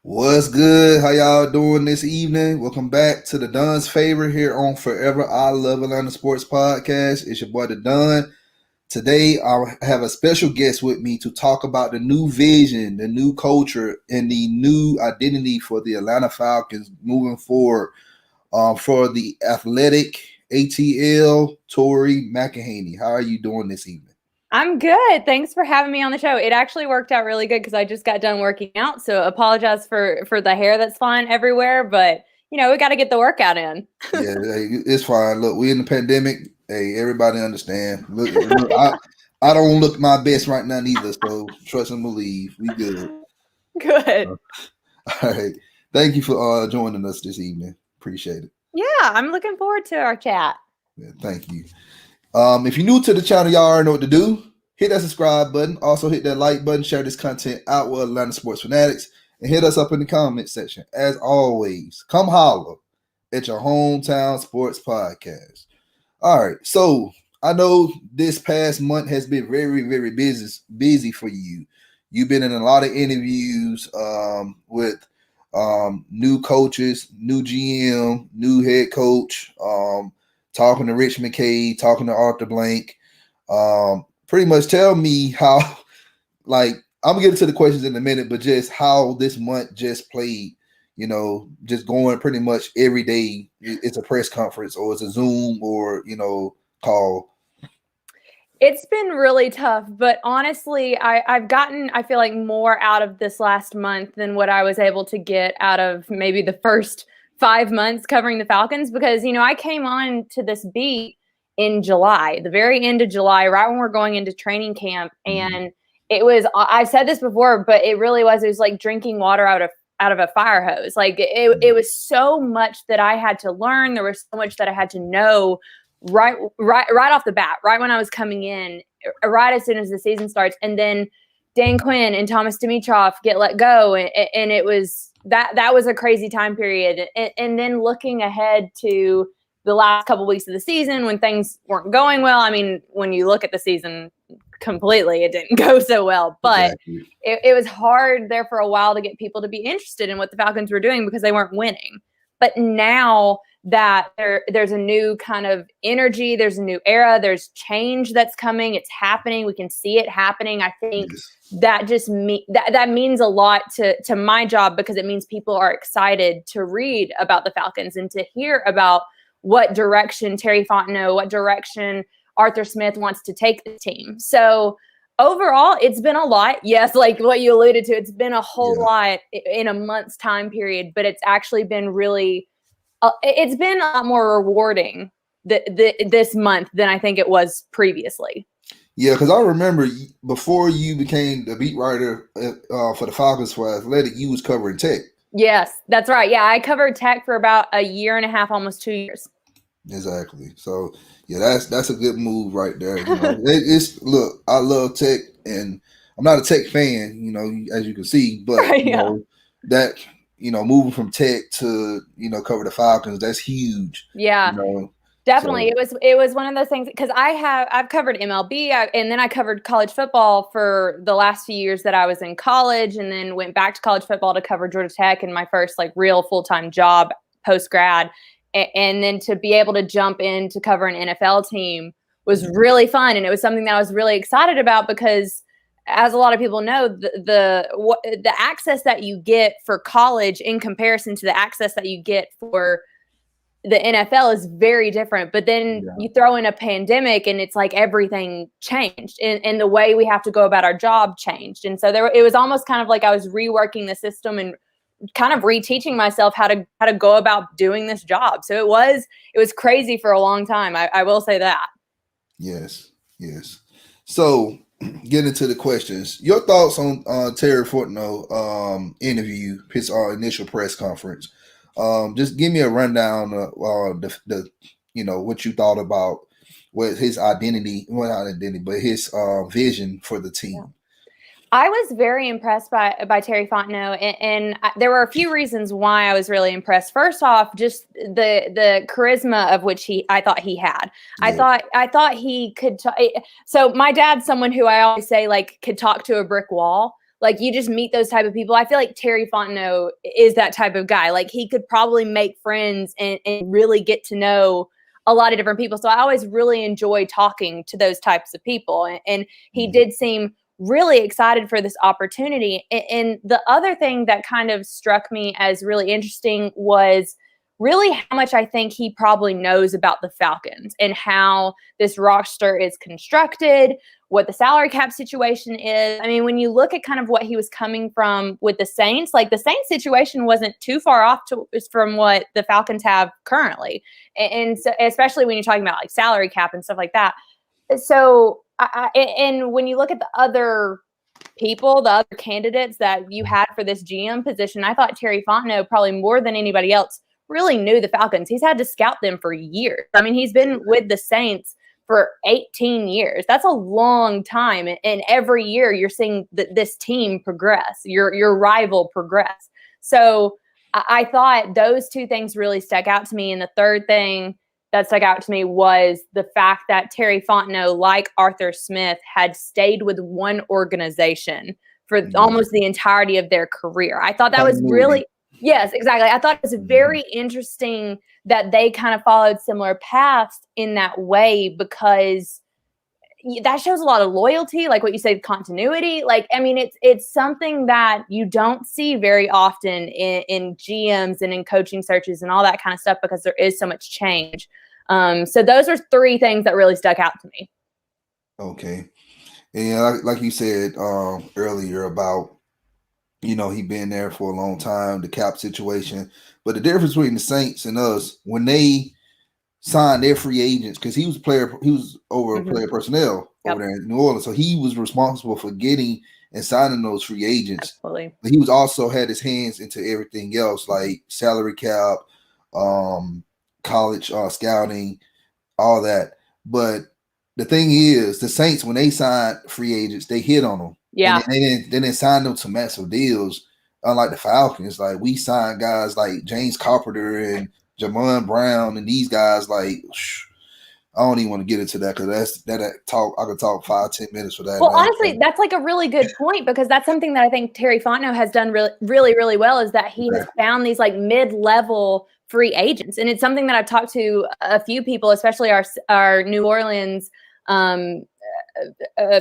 What's good? How y'all doing this evening? Welcome back to the Don's Favorite here on Forever I Love Atlanta Sports Podcast. It's your boy, the Don. Today, I have a special guest with me to talk about the new vision, the new culture, and the new identity for the Atlanta Falcons moving forward. For the athletic ATL, Tori McElhaney. How are you doing this evening? I'm good. Thanks for having me on the show. It actually worked out really good because I just got done working out. So apologize for the hair that's flying everywhere, but we got to get the workout in. Yeah, hey, it's fine. Look, we in the pandemic. Hey, everybody understand. Look, I don't look my best right now either. So trust and believe, we good. Good. All right. Thank you for joining us this evening. Appreciate it. Yeah, I'm looking forward to our chat. Yeah, thank you. If you're new to the channel, y'all already know what to do. Hit that subscribe button. Also hit that like button. Share this content out with Atlanta sports fanatics, and hit us up in the comment section. As always, come holler at your hometown sports podcast. All right, so I know this past month has been very, very busy for you. You've been in a lot of interviews with new coaches, new GM, new head coach, talking to Rich McKay, talking to Arthur Blank. Pretty much tell me how, like, I'm gonna get into the questions in a minute, but just how this month just played. Just going pretty much every day. It's a press conference or it's a Zoom or, call. It's been really tough, but honestly, I've gotten, I feel like, more out of this last month than what I was able to get out of maybe the first 5 months covering the Falcons because, I came on to this beat in July, the very end of July, right when we're going into training camp. And it was, I've said this before, but it was like drinking water out of a fire hose. Like it was so much that I had to learn. There was so much that I had to know right off the bat, right when I was coming in, right as soon as the season starts. And then Dan Quinn and Thomas Dimitroff get let go. And it was that was a crazy time period. And then looking ahead to the last couple of weeks of the season when things weren't going well. I mean, when you look at the season completely, it didn't go so well, but Exactly. it was hard there for a while to get people to be interested in what the Falcons were doing because they weren't winning. But now that there's a new kind of energy, there's a new era, there's change that's coming, it's happening, we can see it happening. I think that just that means a lot to my job because it means people are excited to read about the Falcons and to hear about what direction Terry Fontenot, what direction Arthur Smith wants to take the team. So overall, it's been a lot. Yes, like what you alluded to, it's been a whole lot in a month's time period, but it's actually been really, it's been a lot more rewarding this month than I think it was previously. Yeah, because I remember before you became the beat writer for the Falcons for Athletic, you was covering tech. Yes, that's right. Yeah, I covered tech for about a year and a half, almost 2 years. Exactly. So yeah, that's a good move right there. It's look, I love tech, and I'm not a tech fan, as you can see, but that moving from tech to cover the Falcons, that's huge. Yeah. Definitely. So, it was one of those things because I've covered MLB and then I covered college football for the last few years that I was in college and then went back to college football to cover Georgia Tech in my first like real full-time job post grad. And then to be able to jump in to cover an NFL team was really fun. And it was something that I was really excited about because as a lot of people know, the access that you get for college in comparison to the access that you get for the NFL is very different, but then you throw in a pandemic and it's like everything changed and the way we have to go about our job changed. And so it was almost kind of like I was reworking the system and kind of reteaching myself how to go about doing this job. So it was crazy for a long time. I will say that. Yes. So getting into the questions, your thoughts on Terry Fontenot interview, his initial press conference. Just give me a rundown of what you thought about what his identity, well, not identity, but his vision for the team. Yeah. I was very impressed by Terry Fontenot, and there were a few reasons why I was really impressed. First off, just the charisma of which I thought he had. Yeah. I thought he could. So my dad's someone who I always say like could talk to a brick wall. Like, you just meet those type of people. I feel like Terry Fontenot is that type of guy. Like, he could probably make friends and really get to know a lot of different people. So I always really enjoy talking to those types of people. And he did seem really excited for this opportunity. And the other thing that kind of struck me as really interesting was really how much I think he probably knows about the Falcons and how this roster is constructed, what the salary cap situation is. I mean, when you look at kind of what he was coming from with the Saints, like the Saints situation wasn't too far off from what the Falcons have currently. And so, especially when you're talking about like salary cap and stuff like that. So, and when you look at the other people, the other candidates that you had for this GM position, I thought Terry Fontenot probably more than anybody else really knew the Falcons. He's had to scout them for years. I mean, he's been with the Saints for 18 years. That's a long time. And every year you're seeing this team progress, your rival progress. So I thought those two things really stuck out to me. And the third thing that stuck out to me was the fact that Terry Fontenot, like Arthur Smith, had stayed with one organization for almost the entirety of their career. I thought that was really, yes, exactly. I thought it was very interesting that they kind of followed similar paths in that way, because that shows a lot of loyalty, like what you said, continuity. Like, I mean, it's something that you don't see very often in GMs and in coaching searches and all that kind of stuff, because there is so much change. So those are three things that really stuck out to me. Okay. And like you said earlier about, you know, he been there for a long time, the cap situation. But the difference between the Saints and us, when they signed their free agents, because he was over player personnel over there in New Orleans. So he was responsible for getting and signing those free agents. Absolutely. But he was also had his hands into everything else, like salary cap, college scouting, all that. But the thing is, the Saints, when they signed free agents, they hit on them. Yeah. And they didn't sign them to massive deals. Unlike the Falcons, like we signed guys like James Carpenter and Jamon Brown and these guys. Like, I don't even want to get into that, because that talk. I could talk 5-10 minutes for that. Well, honestly, that's like a really good point, because that's something that I think Terry Fontenot has done really well, is that he has found these like mid-level free agents. And it's something that I've talked to a few people, especially our New Orleans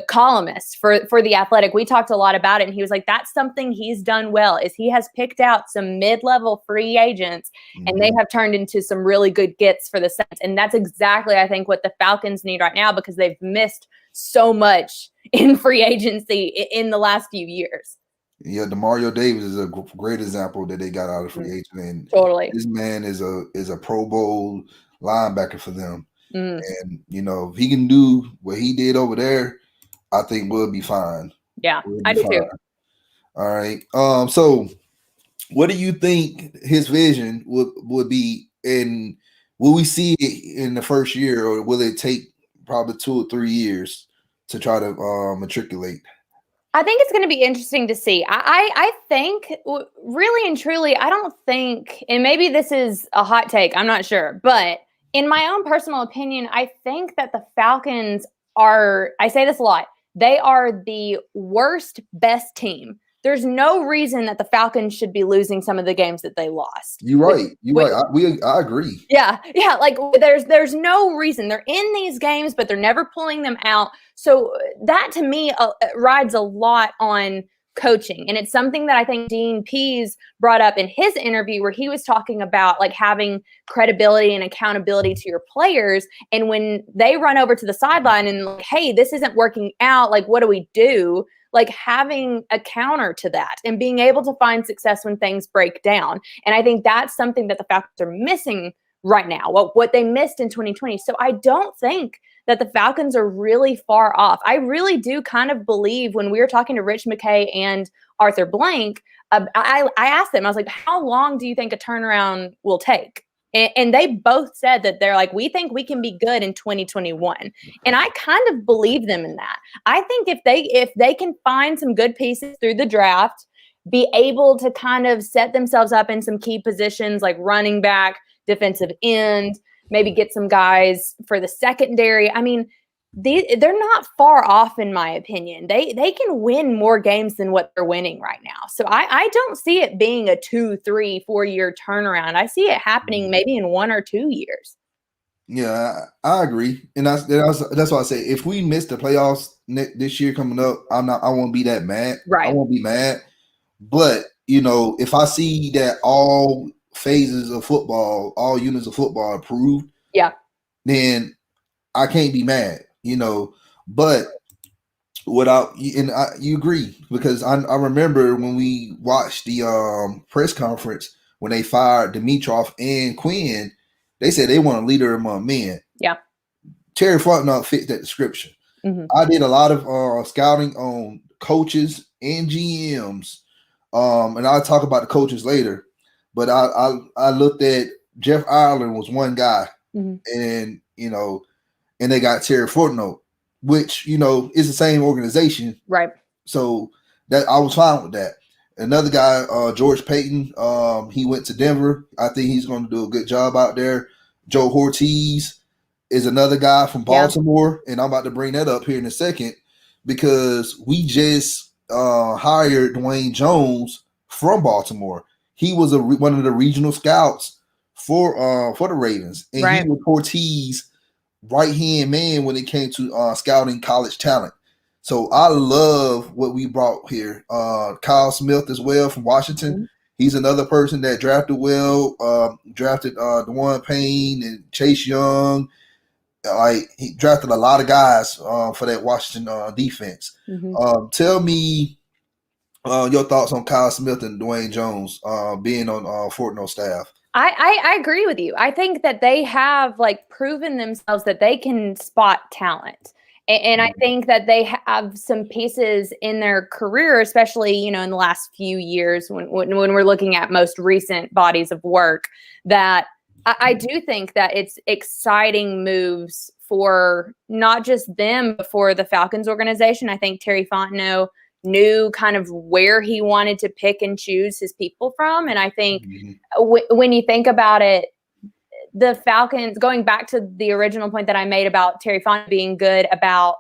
columnist for The Athletic. We talked a lot about it, and he was like, that's something he's done well, is he has picked out some mid-level free agents and they have turned into some really good gets for the Saints. And that's exactly, I think, what the Falcons need right now, because they've missed so much in free agency in the last few years. Yeah, DeMario Davis is a great example that they got out of free agent. And totally, this man is a Pro Bowl linebacker for them. And, you know, if he can do what he did over there, I think we'll be fine. Yeah, I do too. All right. So what do you think his vision would be, and will we see it in the first year, or will it take probably 2 or 3 years to try to matriculate? I think it's going to be interesting to see. I think, really and truly, I don't think, and maybe this is a hot take, I'm not sure, but in my own personal opinion, I think that the Falcons are, I say this a lot, they are the worst best team. There's no reason that the Falcons should be losing some of the games that they lost. You're right. I agree. Yeah. Like there's no reason. They're in these games, but they're never pulling them out. So that to me rides a lot on coaching. And it's something that I think Dean Pease brought up in his interview, where he was talking about like having credibility and accountability to your players. And when they run over to the sideline and like, hey, this isn't working out, like, what do we do? Like having a counter to that and being able to find success when things break down. And I think that's something that the Falcons are missing right now, what they missed in 2020. So I don't think that the Falcons are really far off. I really do kind of believe, when we were talking to Rich McKay and Arthur Blank, I asked them, I was like, how long do you think a turnaround will take? And they both said that they're like, we think we can be good in 2021. And I kind of believe them in that. I think if they can find some good pieces through the draft, be able to kind of set themselves up in some key positions like running back, defensive end, maybe get some guys for the secondary. I mean, they're not far off, in my opinion. They can win more games than what they're winning right now. So I don't see it being a 2, 3, 4 year turnaround. I see it happening maybe in 1 or 2 years. Yeah, I agree, and that's why I say if we miss the playoffs this year coming up, I won't be that mad. Right. I won't be mad, but if I see that all phases of football, all units of football approved, yeah, then I can't be mad. But you agree because I remember when we watched the press conference when they fired Dimitrov and Quinn. They said they want a leader among men. Yeah. Terry Fontenot fits that description. Mm-hmm. I did a lot of scouting on coaches and GMs, and I'll talk about the coaches later. But I looked at Jeff Ireland was one guy, mm-hmm. and and they got Terry Fontenot, which is the same organization, right? So that I was fine with that. Another guy, George Payton, he went to Denver. I think he's going to do a good job out there. Joe Ortiz is another guy from Baltimore, and I'm about to bring that up here in a second because we just hired Dwayne Jones from Baltimore. He was one of the regional scouts for the Ravens, and right. he was Ortiz's right-hand man when it came to scouting college talent. So I love what we brought here. Kyle Smith as well from Washington. Mm-hmm. He's another person that drafted well, drafted DeJuan Payne and Chase Young. He drafted a lot of guys for that Washington defense. Mm-hmm. Tell me your thoughts on Kyle Smith and Dwayne Jones being on Fortno's staff. I agree with you. I think that they have proven themselves that they can spot talent. And I think that they have some pieces in their career, especially, in the last few years when we're looking at most recent bodies of work, that I do think that it's exciting moves for not just them, but for the Falcons organization. I think Terry Fontenot knew kind of where he wanted to pick and choose his people from. And I think when you think about it, the Falcons, going back to the original point that I made about Terry Fontenot being good about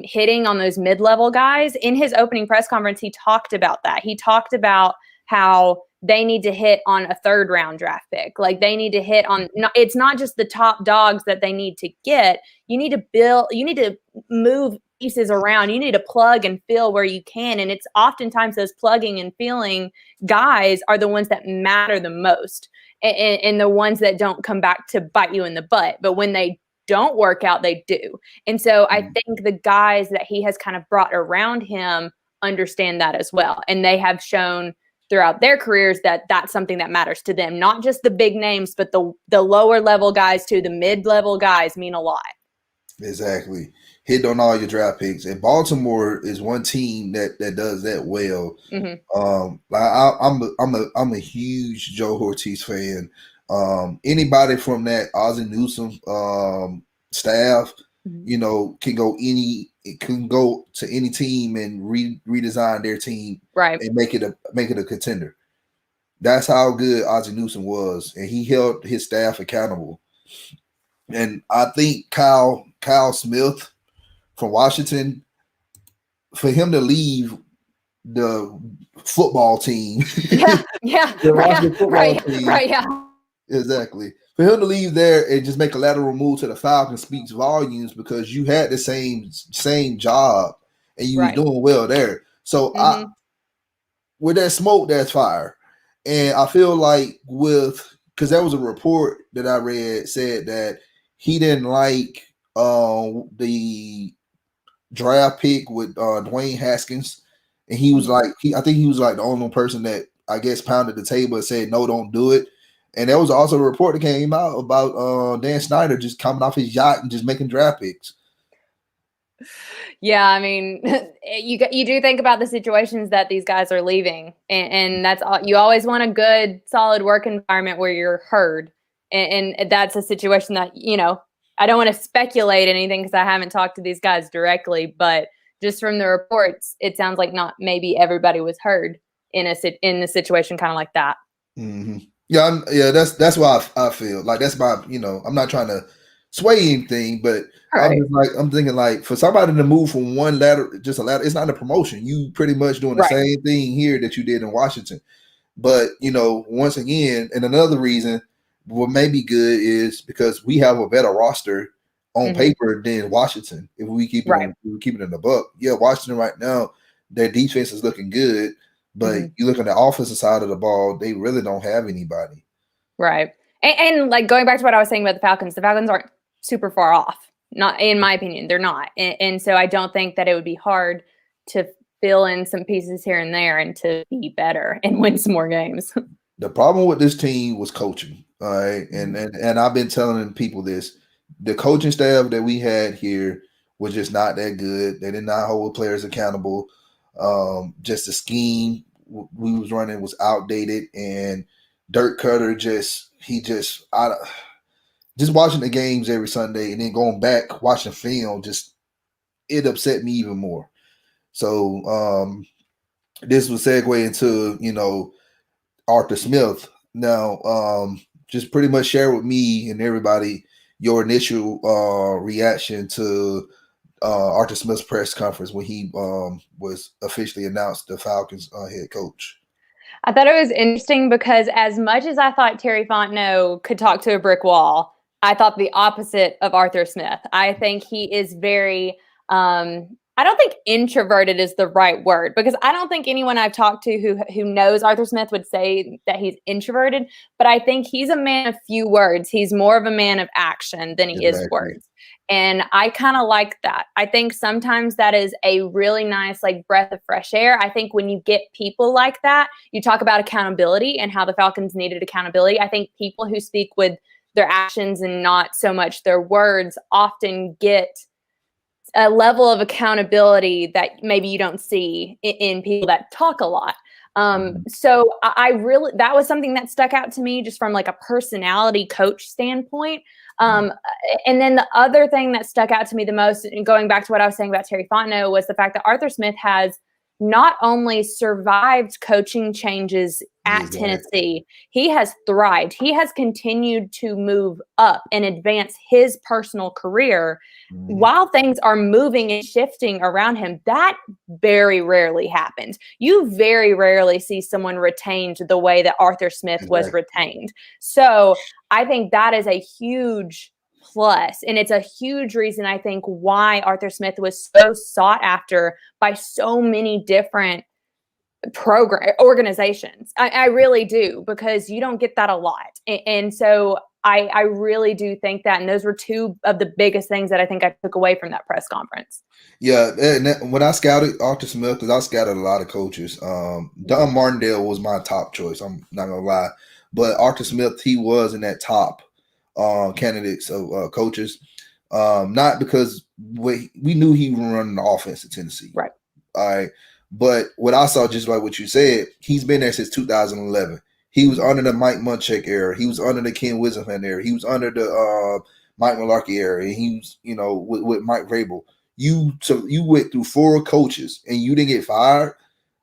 hitting on those mid-level guys, in his opening press conference, he talked about that. He talked about how they need to hit on a third-round draft pick. They need to hit on – it's not just the top dogs that they need to get. You need to move pieces around. You need to plug and fill where you can. And it's oftentimes those plugging and filling guys are the ones that matter the most. And the ones that don't come back to bite you in the butt. But when they don't work out, they do. And so I think the guys that he has kind of brought around him understand that as well. And they have shown throughout their careers that that's something that matters to them. Not just the big names, but the lower level guys too. The mid-level guys mean a lot. Exactly. Hit on all your draft picks. And Baltimore is one team that does that well. Mm-hmm. I'm a huge Joe Ortiz fan. Anybody from that Ozzie Newsome staff, mm-hmm. Can go to any team and redesign their team, right, and make it a contender. That's how good Ozzie Newsome was, and he held his staff accountable. And I think Kyle Smith from Washington, for him to leave the football team, exactly. For him to leave there and just make a lateral move to the Falcons speaks volumes because you had the same job and you were doing well there. So mm-hmm. With that smoke, there's fire, and I feel like because there was a report that I read said that he didn't like the draft pick with Dwayne Haskins, and he was I think he was the only person that I guess pounded the table and said no, don't do it. And there was also a report that came out about Dan Snyder just coming off his yacht and just making draft picks. Yeah, I mean, you do think about the situations that these guys are leaving, and that's all. You always want a good, solid work environment where you're heard, and that's a situation that I don't want to speculate anything because I haven't talked to these guys directly, but just from the reports, it sounds like not maybe everybody was heard in a situation kind of like that. Mm-hmm. Yeah, that's why I feel like that's my I'm not trying to sway anything, but Right. I'm thinking like for somebody to move from one ladder, just a ladder, it's not a promotion. You pretty much doing the Right. same thing here that you did in Washington. But once again, and another reason what may be good is because we have a better roster on paper than Washington. If we keep it in the buck, yeah, Washington right now, their defense is looking good, but you look at the offensive side of the ball, they really don't have anybody. Right. And like going back to what I was saying about the Falcons aren't super far off. Not in my opinion, they're not. And so I don't think that it would be hard to fill in some pieces here and there and to be better and win some more games. The problem with this team was coaching. All right. And I've been telling people this. The coaching staff that we had here was just not that good. They did not hold players accountable. Just the scheme we was running was outdated, and Dirk Cutter just watching the games every Sunday and then going back watching film, it upset me even more. So this will segue into Arthur Smith. Now, just pretty much share with me and everybody your initial reaction to Arthur Smith's press conference when he was officially announced the Falcons head coach. I thought it was interesting because as much as I thought Terry Fontenot could talk to a brick wall, I thought the opposite of Arthur Smith. I think he is very I don't think introverted is the right word, because I don't think anyone I've talked to who knows Arthur Smith would say that he's introverted, but I think he's a man of few words. He's more of a man of action than he is words. And I kind of like that. I think sometimes that is a really nice breath of fresh air. I think when you get people like that, you talk about accountability and how the Falcons needed accountability. I think people who speak with their actions and not so much their words often get a level of accountability that maybe you don't see in people that talk a lot. So I really, that was something that stuck out to me just from a personality coach standpoint. And then the other thing that stuck out to me the most, and going back to what I was saying about Terry Fontenot, was the fact that Arthur Smith has not only survived coaching changes at Tennessee, he has thrived. He has continued to move up and advance his personal career while things are moving and shifting around him. That very rarely happens. You very rarely see someone retained the way that Arthur Smith was retained. So I think that is a huge plus. And it's a huge reason, I think, why Arthur Smith was so sought after by so many different organizations. I really do, because you don't get that a lot. And so I really do think that. And those were two of the biggest things that I think I took away from that press conference. Yeah. And when I scouted Arthur Smith, because I scouted a lot of coaches, Don Martindale was my top choice. I'm not going to lie. But Arthur Smith, he was in that top candidates of coaches, not because we knew he was running the offense at Tennessee, right? All right, but what I saw, just like what you said, he's been there since 2011. He was under the Mike Munchak era. He was under the Ken Wisenhunt era. He was under the Mike Mularkey era. And he was, with Mike Vrabel. You went through 4 coaches and you didn't get fired.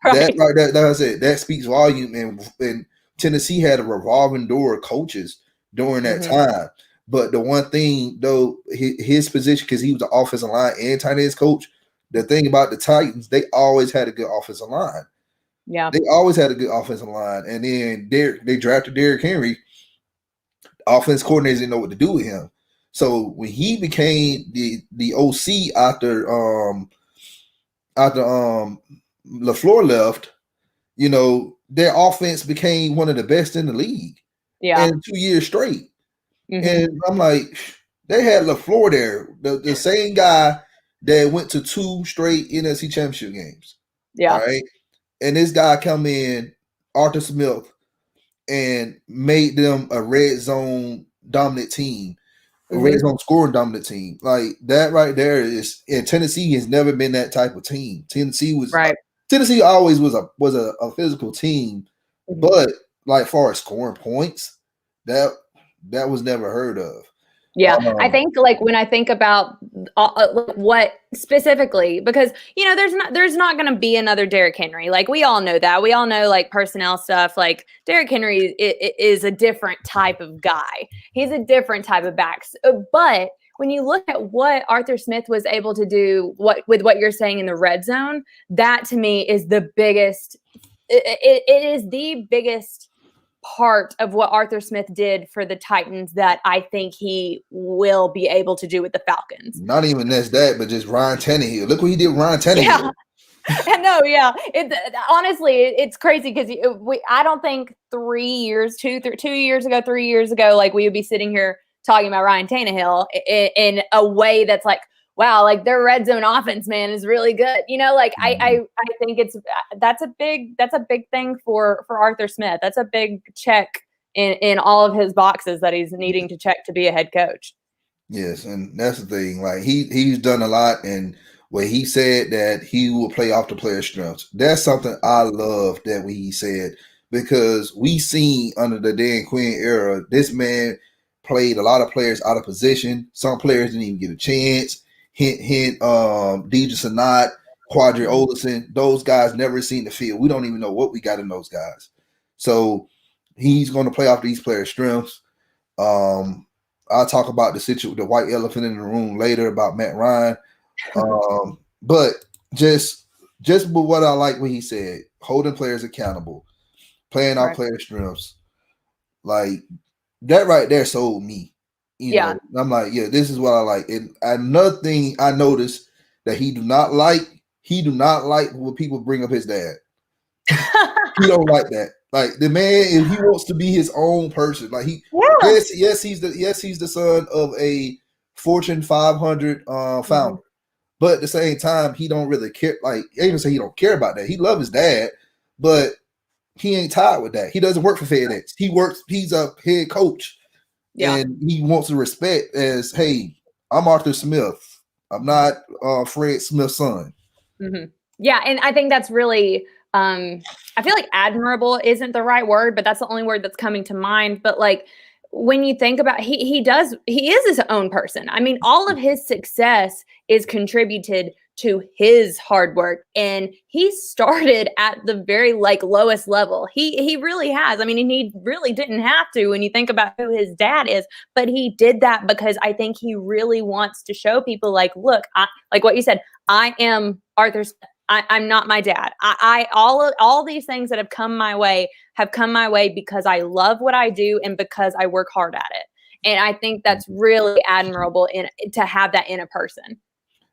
Right. That speaks volume. And Tennessee had a revolving door of coaches during that time. But the one thing, though, his position, because he was the offensive line and tight ends coach, the thing about the Titans, they always had a good offensive line. Yeah. They always had a good offensive line. And then they drafted Derrick Henry. Offense coordinators didn't know what to do with him. So when he became the OC after LaFleur left, their offense became one of the best in the league. Yeah. And 2 years straight. And I'm like, they had LaFleur there, the same guy that went to 2 straight NFC championship games. Yeah. All right. And this guy come in, Arthur Smith, and made them a red zone dominant team, a red zone scoring dominant team. Like that right there is, and Tennessee has never been that type of team. Tennessee always was a physical team, but far as scoring points, that was never heard of. Yeah, I think when I think about what specifically, because there's not going to be another Derrick Henry. We all know that. We all know personnel stuff. Derrick Henry is a different type of guy. He's a different type of back. But when you look at what Arthur Smith was able to do, with what you're saying in the red zone, that to me is the biggest. It is the biggest part of what Arthur Smith did for the Titans that I think he will be able to do with the Falcons. Not even that, but just Ryan Tannehill. Look what he did with Ryan Tannehill. Yeah. No, yeah. Honestly, it's crazy because I don't think 3 years ago, like we would be sitting here talking about Ryan Tannehill in a way that's like, wow, like their red zone offense, man, is really good. Like I think that's a big thing for Arthur Smith. That's a big check in all of his boxes that he's needing to check to be a head coach. Yes, and that's the thing. Like he's done a lot, and where he said that he will play off the player's strengths. That's something I love that what he said, because we seen under the Dan Quinn era, this man played a lot of players out of position. Some players didn't even get a chance. Hint, Deidre Sanat, Quadri Olison, those guys never seen the field. We don't even know what we got in those guys. So he's going to play off these players' strengths. I'll talk about the white elephant in the room later about Matt Ryan. But just with what I like what he said, holding players accountable, playing our players' strengths, like that right there sold me. You know, I'm like, yeah, this is what I like. And another thing I noticed that he do not like when people bring up his dad. He don't like that. Like the man, if he wants to be his own person, like yes, he's the son of a Fortune 500 founder. But at the same time, he don't really care. Like, I even say he don't care about that. He loves his dad, but he ain't tied with that. He doesn't work for FedEx. He's a head coach. Yeah. And he wants to respect as, hey, I'm Arthur Smith. I'm not Fred Smith's son. Mm-hmm. Yeah, and I think that's really, I feel like admirable isn't the right word, but that's the only word that's coming to mind. But like, when you think about he is his own person. I mean, all of his success is contributed to his hard work, and he started at the very lowest level. He really has. I mean, and he really didn't have to when you think about who his dad is, but he did that because I think he really wants to show people like, look, like what you said, I am Arthur Smith. I'm not my dad. All these things that have come my way because I love what I do and because I work hard at it. And I think that's really admirable to have that in a person.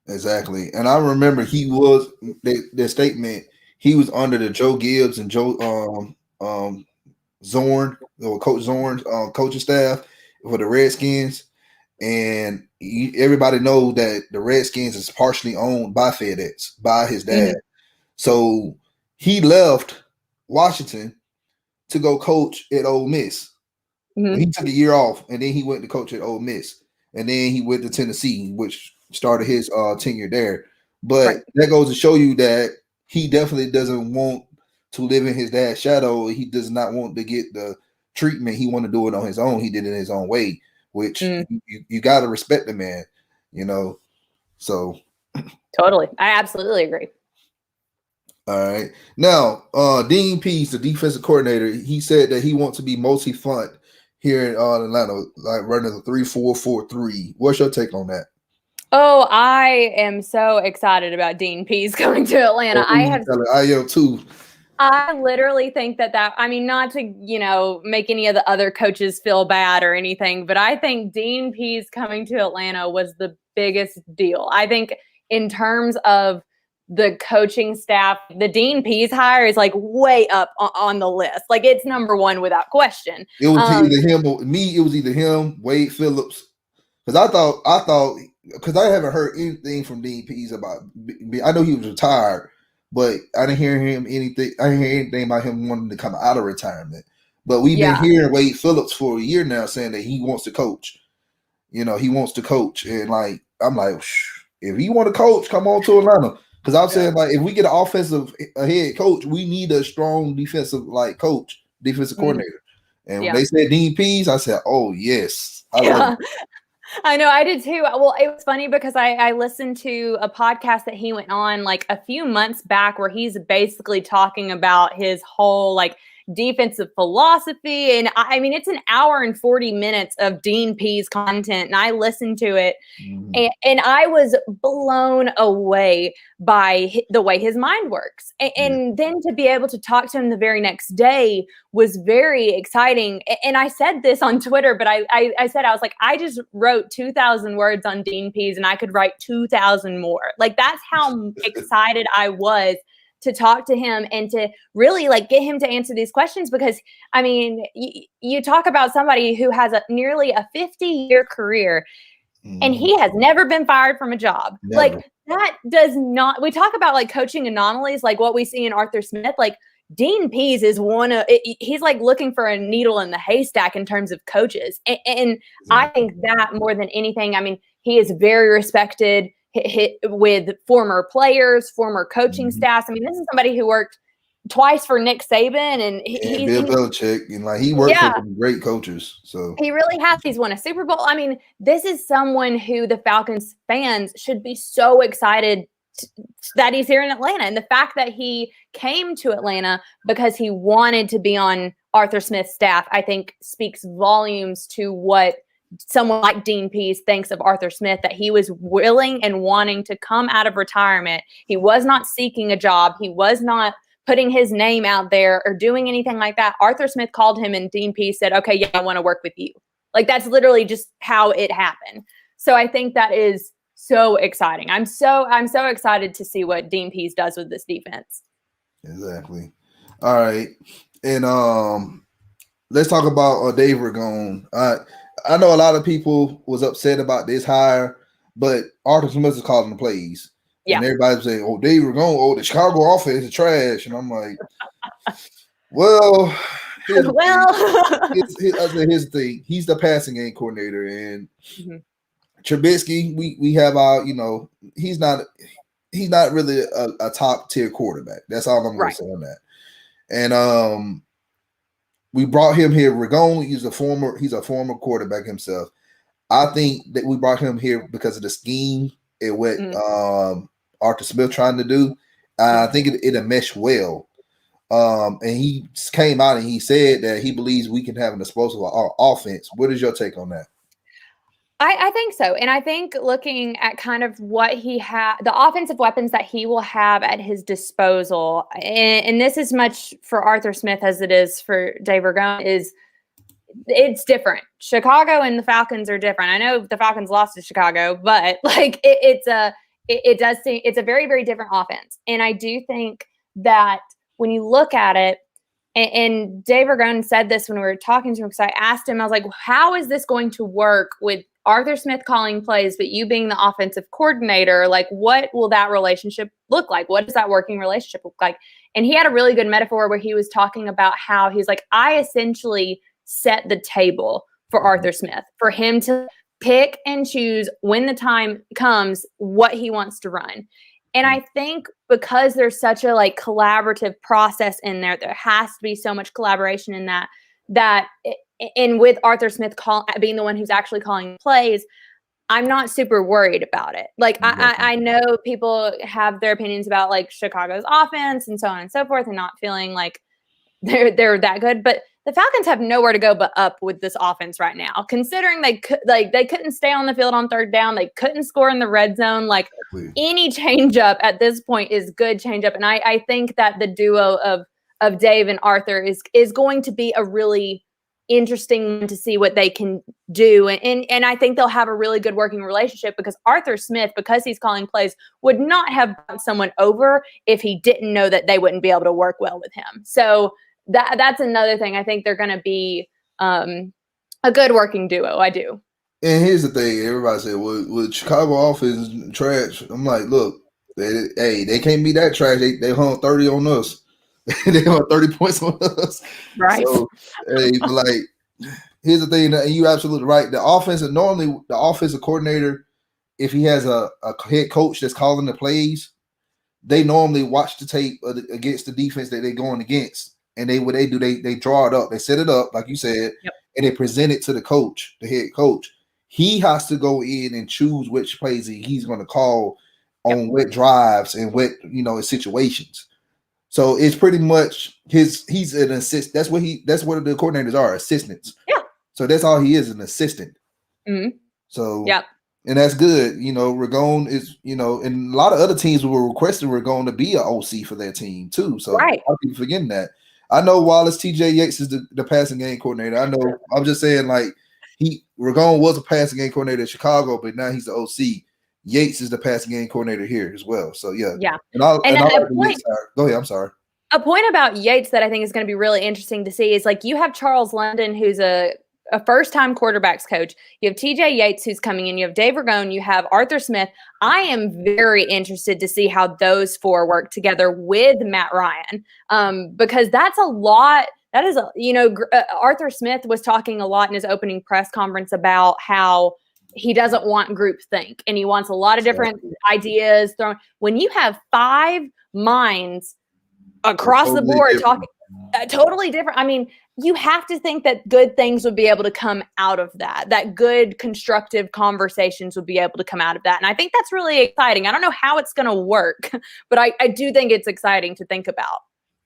Exactly. And I remember he was their statement. He was under the Joe Gibbs and Joe Zorn, or Coach Zorn's coaching staff for the Redskins. And everybody knows that the Redskins is partially owned by FedEx, by his dad. Mm-hmm. So he left Washington to go coach at Ole Miss. Mm-hmm. He took a year off, and then he went to coach at Ole Miss. And then he went to Tennessee, which started his tenure there. But that goes to show you that he definitely doesn't want to live in his dad's shadow. He does not want to get the treatment. He want to do it on his own. He did it in his own way. Which you got to respect the man, so. Totally. I absolutely agree. All right. Now, Dean Pease, the defensive coordinator, he said that he wants to be multi-front here in Atlanta, like running the 3-4-4-3. What's your take on that? Oh, I am so excited about Dean Pease coming to Atlanta. I am too. I literally think that I mean, not to, make any of the other coaches feel bad or anything, but I think Dean Pease coming to Atlanta was the biggest deal. I think in terms of the coaching staff, the Dean Pease hire is like way up on the list. Like it's number one without question. It was either him or me. It was either him, Wade Phillips. Because I thought, because I haven't heard anything from Dean Pease about, I know he was retired, but I didn't hear anything. I didn't hear anything about him wanting to come out of retirement. But we've been hearing Wade Phillips for a year now saying that he wants to coach. He wants to coach. And I'm like, if you want to coach, come on to Atlanta. Because I'm saying, if we get an offensive head coach, we need a strong defensive coordinator. And when they said Dean Pease, I said, oh, yes. I love it. I know, I did too. Well, it was funny because I listened to a podcast that he went on a few months back where he's basically talking about his whole defensive philosophy. And I mean, it's an hour and 40 minutes of Dean P's content, and I listened to it. And I was blown away by the way his mind works. And then to be able to talk to him the very next day was very exciting. And I said this on Twitter, but I said, I was like, I just wrote 2,000 words on Dean Pease and I could write 2,000 more. Like, that's how excited I was to talk to him and to really like get him to answer these questions. Because I mean, you talk about somebody who has nearly a 50-year career, and he has never been fired from a job. Never. Like, that does not, we talk about like coaching anomalies, like what we see in Arthur Smith. Like, Dean Pease is he's like looking for a needle in the haystack in terms of coaches. And I think that more than anything, I mean, he is very respected with former players, former coaching staffs. I mean, this is somebody who worked twice for Nick Saban and Bill Belichick, and like he worked for some great coaches. So he really has. He's won a Super Bowl. I mean, this is someone who the Falcons fans should be so excited that he's here in Atlanta. And the fact that he came to Atlanta because he wanted to be on Arthur Smith's staff, I think speaks volumes to what someone like Dean Pease thinks of Arthur Smith, that he was willing and wanting to come out of retirement. He was not seeking a job. He was not putting his name out there or doing anything like that. Arthur Smith called him and Dean Pease said, okay, yeah, I want to work with you. Like, that's literally just how it happened. So I think that is so exciting. I'm so excited to see what Dean Pease does with this defense. Exactly. All right. And let's talk about Dave Ragone. I know a lot of people was upset about this hire, but Arthur Smith is calling the plays. Yeah. And everybody's saying, oh, Dave Ragone, the Chicago offense is trash. And I'm like, well, here's the thing. He's the passing game coordinator. And Trubisky, we have our, he's not really a top tier quarterback. That's all I'm going to say on that. And we brought him here. Ragone, he's a former quarterback himself. I think that we brought him here because of the scheme and what Arthur Smith trying to do. I think it'll mesh well. And he came out and he said that he believes we can have an explosive offense. What is your take on that? I think so. And I think looking at kind of what he the offensive weapons that he will have at his disposal, and this is much for Arthur Smith as it is for Dave Ragone, it's different. Chicago and the Falcons are different. I know the Falcons lost to Chicago, but like it's a very, very different offense. And I do think that when you look at it, and Dave Ragone said this when we were talking to him, because I asked him, I was like, how is this going to work with Arthur Smith calling plays, but you being the offensive coordinator? Like, what will that relationship look like? What does that working relationship look like? And he had a really good metaphor where he was talking about how he's like, I essentially set the table for Arthur Smith, for him to pick and choose when the time comes what he wants to run. And I think because there's such a like collaborative process in there, there has to be so much collaboration in and with Arthur Smith being the one who's actually calling plays, I'm not super worried about it. Like, I know people have their opinions about like Chicago's offense and so on and so forth, and not feeling like they're that good. But the Falcons have nowhere to go but up with this offense right now, considering they couldn't stay on the field on third down. They couldn't score in the red zone. Like, any changeup at this point is good changeup. And I think that the duo of Dave and Arthur is going to be a really interesting to see what they can do. And I think they'll have a really good working relationship, because Arthur Smith, because he's calling plays, would not have brought someone over if he didn't know that they wouldn't be able to work well with him. So that's another thing. I think they're going to be a good working duo. I do. And here's the thing. Everybody said, well, Chicago offense is trash. I'm like, look, they can't be that trash. They hung 30 on us. They hung 30 points on us. Right. So, but like, here's the thing. And you're absolutely right. Normally the offensive coordinator, if he has a head coach that's calling the plays, they normally watch the tape against the defense that they're going against. And what they do, they draw it up. They set it up, like you said, and they present it to the coach, the head coach. He has to go in and choose which plays he's going to call on what drives and what, situations. So it's pretty much he's an assist. That's what the coordinators are, assistants. Yeah. So that's all he is, an assistant. Mm-hmm. So yeah. And that's good. Ragone is, and a lot of other teams were requesting Ragone to be an OC for their team too. So right. a lot of people forgetting that. I know Wallace TJ Yates is the passing game coordinator. I know. I'm just saying, like, Ragone was a passing game coordinator in Chicago, but now he's the OC. Yates is the passing game coordinator here as well. So yeah. And I like the Yates side. Go ahead. I'm sorry. A point about Yates that I think is going to be really interesting to see is, like, you have Charles London, who's a first-time quarterbacks coach. You have TJ Yates, who's coming in. You have Dave Ragone. You have Arthur Smith. I am very interested to see how those four work together with Matt Ryan, because that's a lot. That is, Arthur Smith was talking a lot in his opening press conference about how he doesn't want groupthink, and he wants a lot of different ideas thrown. When you have 5 minds across the board talking totally different. I mean, you have to think that good things would be able to come out of that good constructive conversations would be able to come out of that. And I think that's really exciting. I don't know how it's going to work, but I do think it's exciting to think about.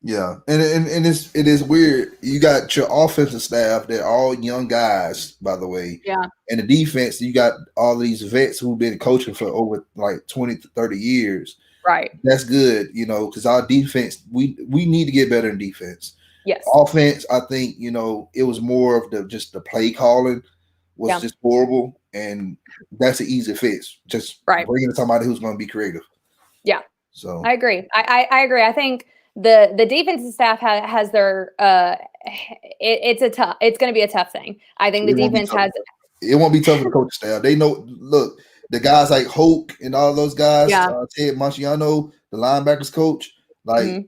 Yeah. And it is weird. You got your offensive staff, they're all young guys, by the way. Yeah. And the defense, you got all these vets who've been coaching for over like 20 to 30 years. Right. That's good, because our defense, we need to get better in defense. Yes. Offense, I think, it was more of the play calling was just horrible, and that's an easy fix. Just bringing somebody who's going to be creative. Yeah. So I agree. I agree. I think the defensive staff has their it's going to be a tough thing. I think the defense has. It won't be tough for the coaching staff. They know. Look. The guys like Hoke and all those guys, Ted Marciano, the linebackers coach, like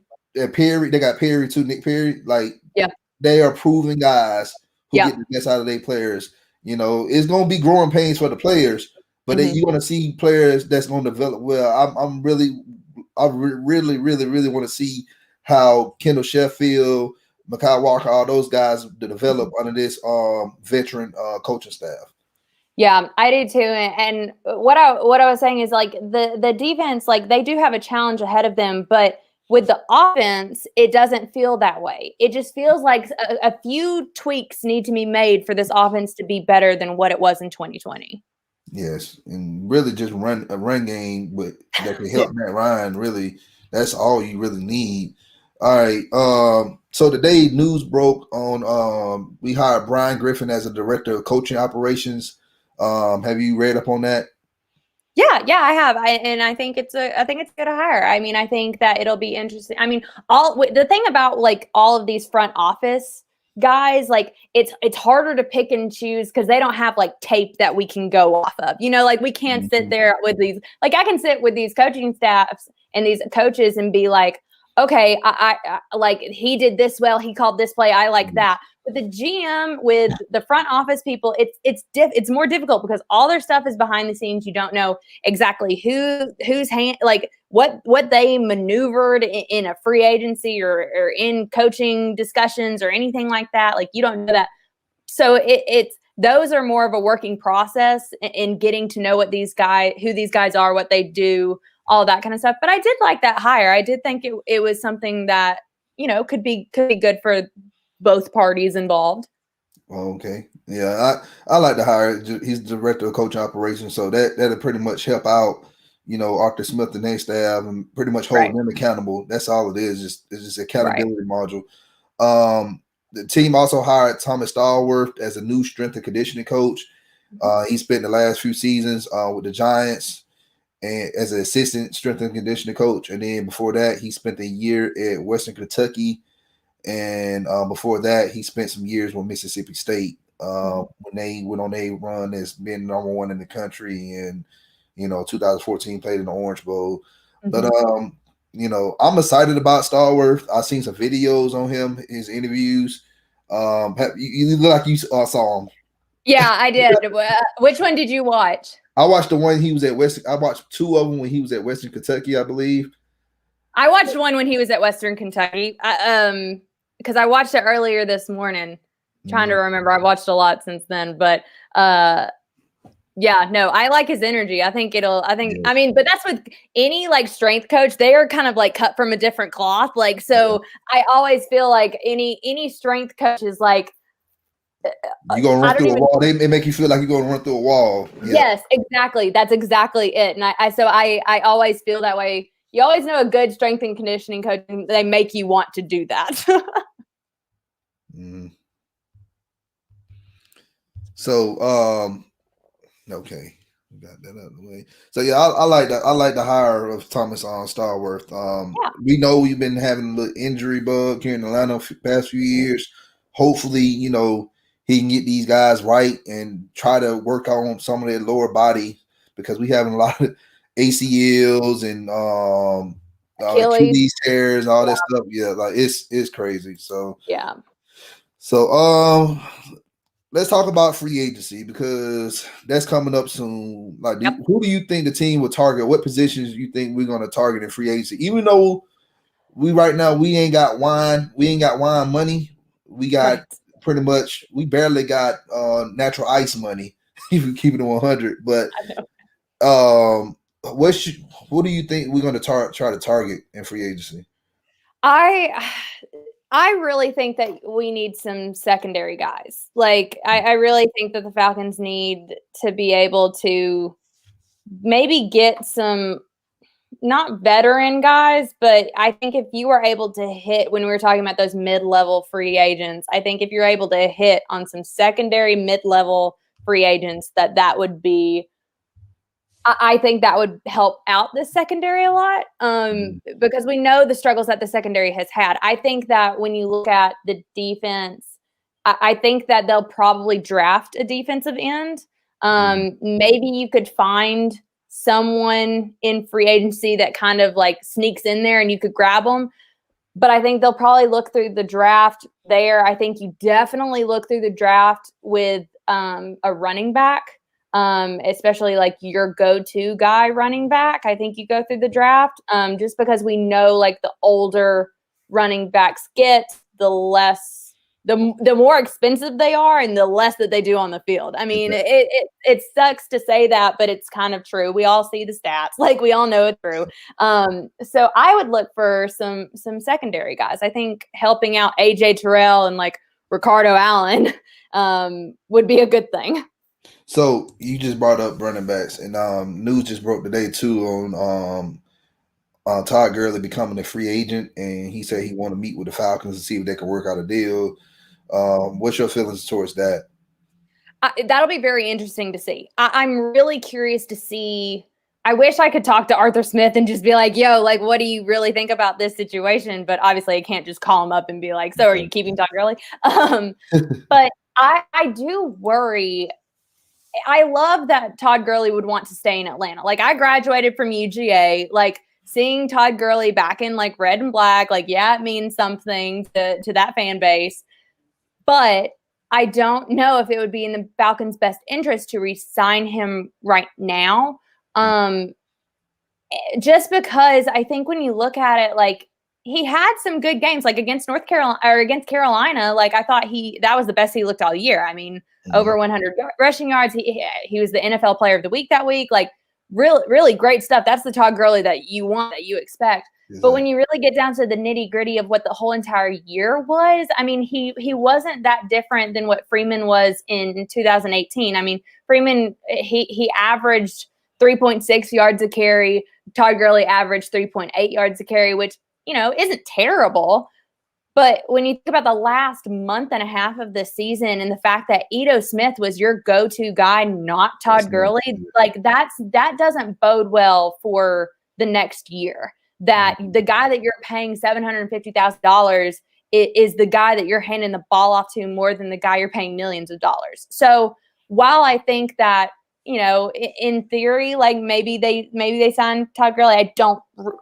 Perry, they got Perry too, Nick Perry. Like, they are proven guys who get the best out of their players. It's going to be growing pains for the players, but you're going to see players that's going to develop well. I really want to see how Kendall Sheffield, Mekhi Walker, all those guys develop under this veteran coaching staff. Yeah, I do too. And what I was saying is, like, the defense, like, they do have a challenge ahead of them, but with the offense, it doesn't feel that way. It just feels like a few tweaks need to be made for this offense to be better than what it was in 2020. Yes, and really just run a run game that can help Matt Ryan. Really, that's all you really need. All right. So today news broke on we hired Brian Griffin as a director of coaching operations. Have you read up on that? Yeah, I have. I think it's a good hire. I mean, I think that it'll be interesting. I mean, the thing about, like, all of these front office guys, like, it's harder to pick and choose because they don't have, like, tape that we can go off of. Like, we can't sit there with these. Like, I can sit with these coaching staffs and these coaches and be like, okay, I like, he did this well, he called this play, I like that. With the GM, with the front office people, it's more difficult because all their stuff is behind the scenes. You don't know exactly whose hand, like, what they maneuvered in a free agency or in coaching discussions or anything like that. Like, you don't know that. So it's those are more of a working process in getting to know who these guys are, what they do, all that kind of stuff. But I did like that hire. I did think it was something that, could be good for both parties involved. Okay. Yeah, I like to hire. He's the director of coaching operations, so that'll pretty much help out, Arthur Smith and their staff, and pretty much hold them accountable. That's all it is. It's just accountability module. The team also hired Thomas Stallworth as a new strength and conditioning coach. He spent the last few seasons with the Giants and as an assistant strength and conditioning coach, and then before that, he spent a year at Western Kentucky. And before that, he spent some years with Mississippi State when they went on a run as being number one in the country. And, 2014 played in the Orange Bowl. But, I'm excited about Stallworth. I've seen some videos on him, his interviews. You look like you saw him. Yeah, I did. Which one did you watch? I watched the one he was at Western. I watched 2 of them when he was at Western Kentucky, I believe. I watched one when he was at Western Kentucky. Because I watched it earlier this morning. Trying to remember. I've watched a lot since then, but Yeah, no, I like his energy. I Yeah. mean, but that's with any like strength coach, they are kind of like cut from a different cloth. Like, so I always feel like any strength coach is like, You're gonna I run don't through a even. wall. They make you feel like you're gonna run through a wall. Yeah. Yes, exactly. That's exactly it. And I always feel that way. You always know a good strength and conditioning coach, they make you want to do that. Mm-hmm. So, okay, we got that out of the way. So yeah, I like that. I like the hire of Thomas on Starworth. Yeah. We know we've been having a little injury bug here in Atlanta past few years. Hopefully, he can get these guys right and try to work on some of their lower body, because we having a lot of ACLs and Achilles. Achilles tears and all that stuff. Yeah, like it's crazy. So Yeah. let's talk about free agency, because that's coming up soon. Like, who do you think the team will target? What positions do you think we're going to target in free agency? Even though we ain't got wine money. We got pretty much, we barely got natural ice money if we keep it 100. But what do you think we're going to try to target in free agency? I really think that we need some secondary guys. Like, I really think that the Falcons need to be able to maybe get some, not veteran guys, but I think if you were able to hit, when we were talking about those mid-level free agents, I think if you're able to hit on some secondary mid-level free agents, that would be, I think that would help out the secondary a lot, because we know the struggles that the secondary has had. I think that when you look at the defense, I think that they'll probably draft a defensive end. Maybe you could find someone in free agency that kind of like sneaks in there and you could grab them. But I think they'll probably look through the draft there. I think you definitely look through the draft with a running back. Especially like your go-to guy running back. I think you go through the draft, just because we know like the older running backs get, the more expensive they are and the less that they do on the field. I mean, it sucks to say that, but it's kind of true. We all see the stats, like we all know it's true. So I would look for some secondary guys. I think helping out AJ Terrell and like Ricardo Allen would be a good thing. So you just brought up running backs, and news just broke today too on Todd Gurley becoming a free agent, and he said he want to meet with the Falcons and see if they can work out a deal. What's your feelings towards that? That'll be very interesting to see. I'm really curious to see. I wish I could talk to Arthur Smith and just be like, yo, like, what do you really think about this situation? But obviously I can't just call him up and be like, so are you keeping Todd Gurley? But I do worry. I love that Todd Gurley would want to stay in Atlanta. Like, I graduated from UGA, like seeing Todd Gurley back in like red and black, like, yeah, it means something to that fan base. But I don't know if it would be in the Falcons' best interest to re-sign him right now. Just because I think when you look at it, like, he had some good games, like against North Carolina or against Carolina. Like, I thought that was the best he looked all year. I mean, over 100 rushing yards. He was the NFL Player of the Week that week. Like, really great stuff. That's the Todd Gurley that you want, that you expect. Exactly. But when you really get down to the nitty gritty of what the whole entire year was, I mean, he wasn't that different than what Freeman was in 2018. I mean, Freeman, he averaged 3.6 yards a carry. Todd Gurley averaged 3.8 yards a carry, which, isn't terrible. But when you think about the last month and a half of the season and the fact that Ito Smith was your go-to guy, not Todd Gurley, like that doesn't bode well for the next year. That the guy that you're paying $750,000 is the guy that you're handing the ball off to more than the guy you're paying millions of dollars. So while I think that, in theory, like maybe they sign Todd Gurley,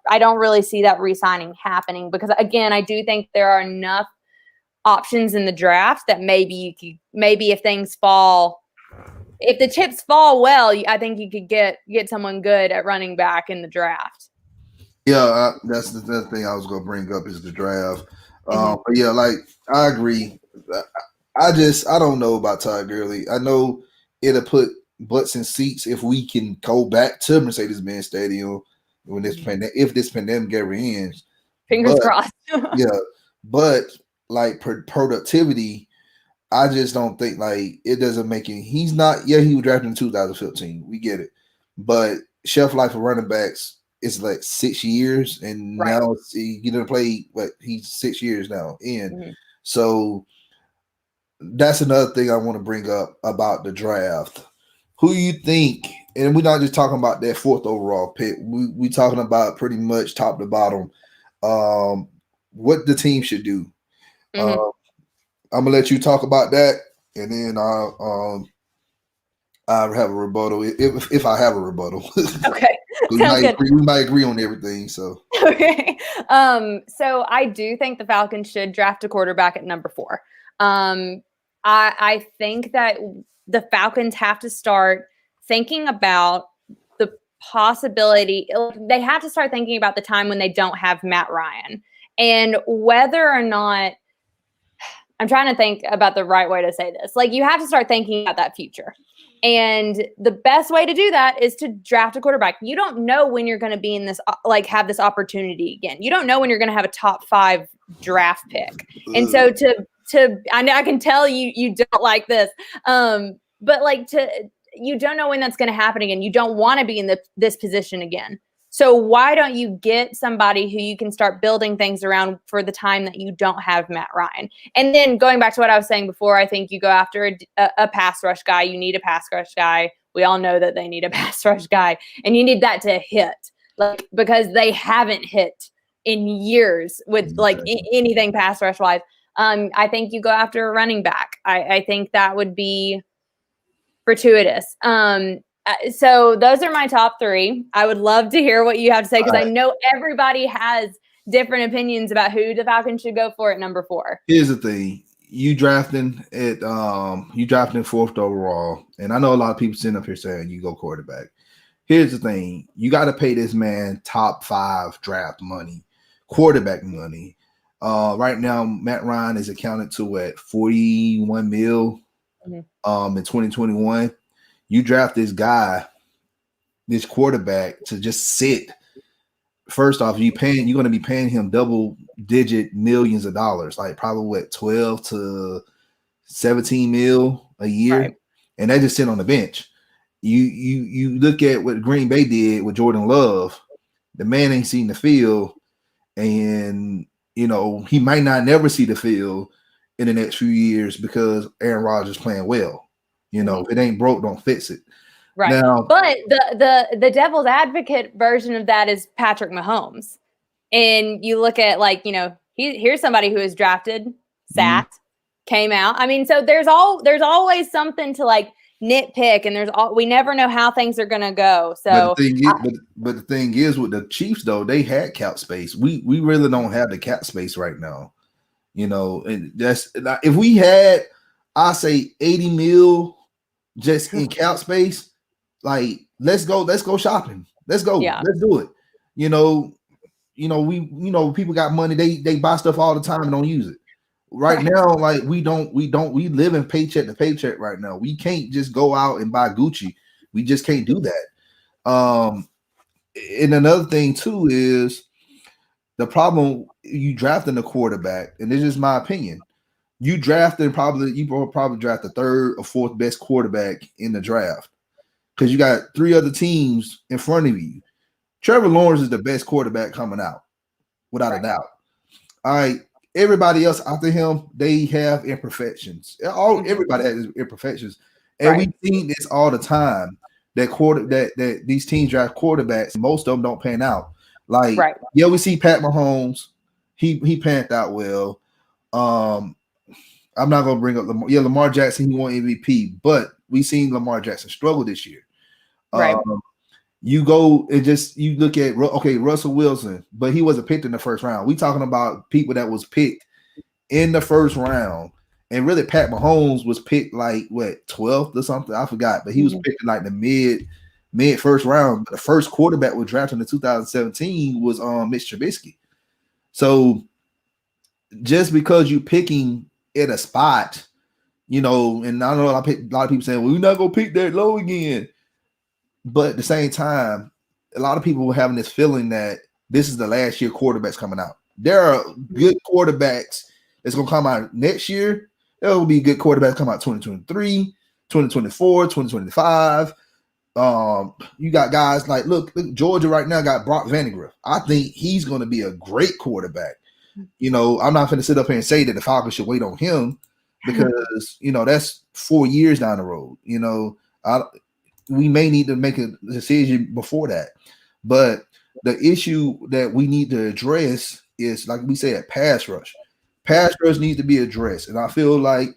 I don't really see that re-signing happening, because again, I do think there are enough options in the draft that maybe if the chips fall well, I think you could get someone good at running back in the draft. Yeah, that's the thing I was going to bring up is the draft. But yeah, like, I agree. I don't know about Todd Gurley. I know it'll put butts and seats if we can go back to Mercedes-Benz Stadium when if this pandemic ever ends. Fingers crossed. Yeah, but like productivity, I just don't think like it doesn't make any. He was drafted in 2015. We get it, but shelf life of running backs is like 6 years, and now he didn't play. He's 6 years now in. So that's another thing I want to bring up about the draft. Who you think? And we're not just talking about that 4th overall pick. We talking about pretty much top to bottom. What the team should do. I'm gonna let you talk about that, and then I'll have a rebuttal if I have a rebuttal. Okay, we might agree on everything. So okay, so I do think the Falcons should draft a quarterback at number 4. I think that the Falcons have to start thinking about the possibility. They have to start thinking about the time when they don't have Matt Ryan, and whether or not. I'm trying to think about the right way to say this. Like, you have to start thinking about that future. And the best way to do that is to draft a quarterback. You don't know when you're going to be in this, like, have this opportunity again. You don't know when you're going to have a top 5 draft pick. And so I know I can tell you don't like this. But like you don't know when that's going to happen again. You don't want to be in this position again. So why don't you get somebody who you can start building things around for the time that you don't have Matt Ryan? And then going back to what I was saying before, I think you go after a pass rush guy. You need a pass rush guy. We all know that they need a pass rush guy. And you need that to hit, like, because they haven't hit in years with like anything pass rush wise. I think you go after a running back. I think that would be fortuitous. So those are my top 3. I would love to hear what you have to say, because I know everybody has different opinions about who the Falcons should go for at number 4. Here's the thing. You drafting 4th overall, and I know a lot of people sitting up here saying you go quarterback. Here's the thing. You got to pay this man top 5 draft money, quarterback money. Right now, Matt Ryan is accounted to at $41 million in 2021. You draft this guy, this quarterback, to just sit. First off, you're going to be paying him double-digit millions of dollars, like probably 12 to 17 mil a year, and they just sit on the bench. You look at what Green Bay did with Jordan Love. The man ain't seen the field, and he might not never see the field in the next few years because Aaron Rodgers playing well. If it ain't broke, don't fix it. Right. Now, but the devil's advocate version of that is Patrick Mahomes. And you look at, like, here's somebody who was drafted, sat, came out. I mean, so there's always something to like nitpick, and we never know how things are going to go. So but the thing is with the Chiefs, though, they had cap space. We really don't have the cap space right now. And that's, if we had, I say 80 mil just in cap space, like let's go shopping. Let's go. Yeah. Let's do it. People got money, they buy stuff all the time and don't use it. Right now, like we live in paycheck to paycheck right now. We can't just go out and buy Gucci. We just can't do that. And another thing too is the problem, you drafting a quarterback, and this is my opinion. You will probably draft the 3rd or 4th best quarterback in the draft because you got 3 other teams in front of you. Trevor Lawrence is the best quarterback coming out, without a doubt. All right, everybody else after him, they have imperfections. Everybody has imperfections, and we see this all the time. That these teams draft quarterbacks, most of them don't pan out. Like, we see Pat Mahomes, he panned out well. I'm not gonna bring up Lamar. Yeah, Lamar Jackson, he won MVP, but we seen Lamar Jackson struggle this year. You go and you look at Russell Wilson, but he wasn't picked in the first round. We talking about people that was picked in the first round, and really Pat Mahomes was picked like 12th or something. I forgot, but he was picked in like the mid first round. But the first quarterback was drafted in 2017 was Mitch Trubisky. So just because you picking at a spot, And I know a lot of people saying, well, we're not going to pick that low again. But at the same time, a lot of people were having this feeling that this is the last year quarterbacks coming out. There are good quarterbacks that's going to come out next year. There will be good quarterbacks come out 2023, 2024, 2025. You got guys like, look, Georgia right now got Brock Vandagriff. I think he's going to be a great quarterback. I'm not going to sit up here and say that the Falcons should wait on him because, that's 4 years down the road. We may need to make a decision before that. But the issue that we need to address is, like we said, pass rush. Pass rush needs to be addressed. And I feel like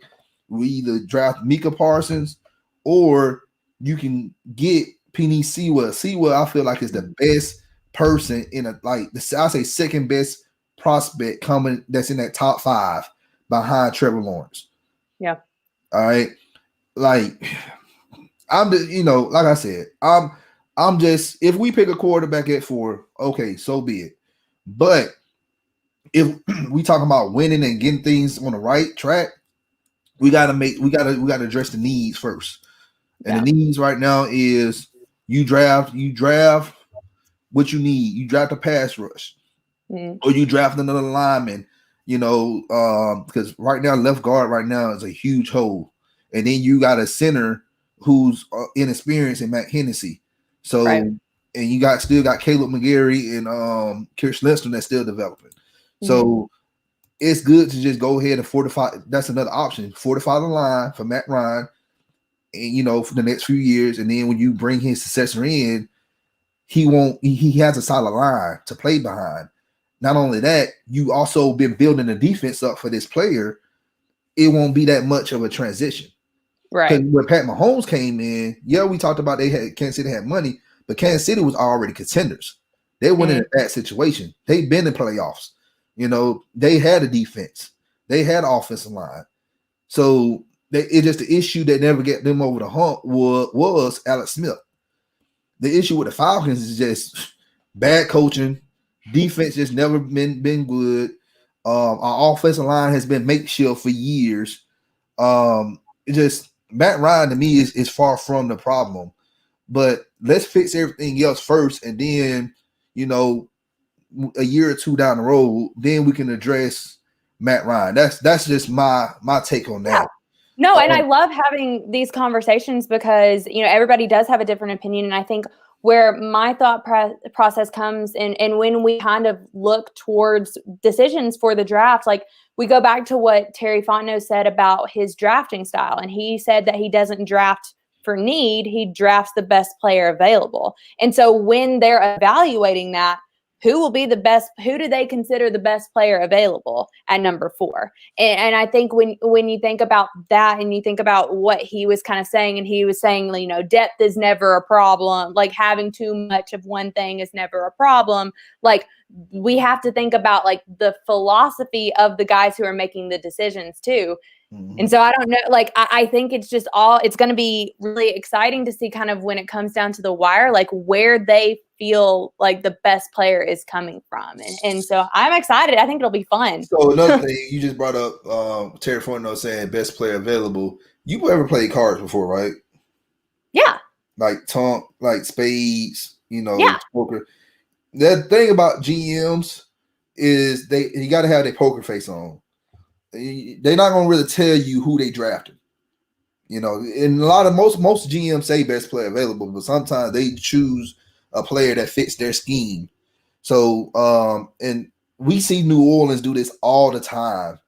we either draft Micah Parsons or you can get Penny Sewell. Sewell, I feel like, is the best person I say second best prospect coming that's in that top 5 behind Trevor Lawrence. Yeah. All right. Like, I'm just, like I said, I'm just, if we pick a quarterback at 4, okay, so be it. But if we talking about winning and getting things on the right track, we gotta address the needs first. And the needs right now is you draft what you need. You draft a pass rush, or you draft another lineman. Because right now left guard right now is a huge hole, and then you got a center who's inexperienced in Matt Hennessy. So, and you still got Caleb McGarry and Kirsch Lindstrom that's still developing. So it's good to just go ahead and fortify. That's another option. Fortify the line for Matt Ryan, and for the next few years. And then when you bring his successor in, he has a solid line to play behind. Not only that, you also been building the defense up for this player. It won't be that much of a transition. Right. Because when Pat Mahomes came in, we talked about Kansas City had money, but Kansas City was already contenders. They weren't in a bad situation. They've been in playoffs. They had a defense. They had offensive line. So it's just the issue that never get them over the hump was Alex Smith. The issue with the Falcons is just bad coaching. Defense just never been good. Our offensive line has been makeshift for years. Matt Ryan to me is far from the problem. But let's fix everything else first, and then a year or two down the road, then we can address Matt Ryan. That's just my take on that. Yeah. No, and I love having these conversations because everybody does have a different opinion, and I think where my thought process comes and when we kind of look towards decisions for the draft, like we go back to what Terry Fontenot said about his drafting style, and he said that he doesn't draft for need, he drafts the best player available. And so when they're evaluating that, who do they consider the best player available at number 4? And I think when you think about that and you think about what he was kind of saying, and he was saying, depth is never a problem. Like having too much of one thing is never a problem. Like we have to think about like the philosophy of the guys who are making the decisions too. And so I don't know, like, I think it's going to be really exciting to see kind of when it comes down to the wire, like where they feel like the best player is coming from. And so I'm excited. I think it'll be fun. So another thing, you just brought up Terry Fontenot saying best player available. You ever played cards before, right? Yeah. Like spades, poker. The thing about GMs is you got to have their poker face on. They're not going to really tell you who they drafted. And a lot of most GMs say best player available, but sometimes they choose a player that fits their scheme. So, and we see New Orleans do this all the time.